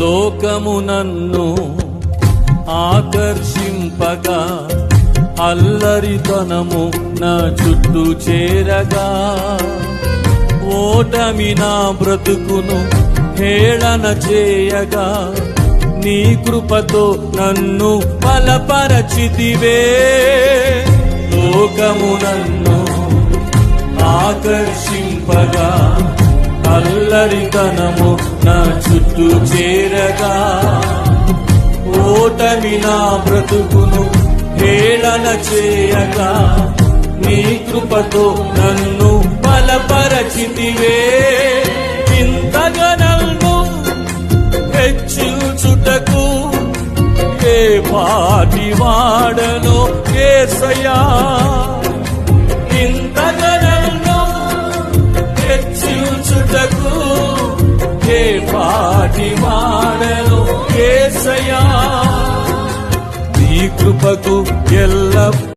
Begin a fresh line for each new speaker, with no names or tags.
లోకము నన్ను ఆకర్షింపగా, అల్లరితనము నా చుట్టూ చేరగా, ఓటమి నా బ్రతుకును హేళన చేయగా, నీ కృపతో నన్ను బలపరచితివే. లోకము నన్ను ఆకర్షింపగా, అల్లరితనము నా చుట్టూ చేరగా, ఓటమి నా బ్రతుకును హేళన చేయగా, నీ కృపతో నన్ను బలపరచితివే. ఇంతగా నన్ను హెచ్చించుటకు ఏ పాటి వాడనో యేసయ్యా. ఇంతగా నన్ను హెచ్చించుటకు ఏ పాటి వాడనో యేసయ్యా. నీ కృపకు ఎల్ల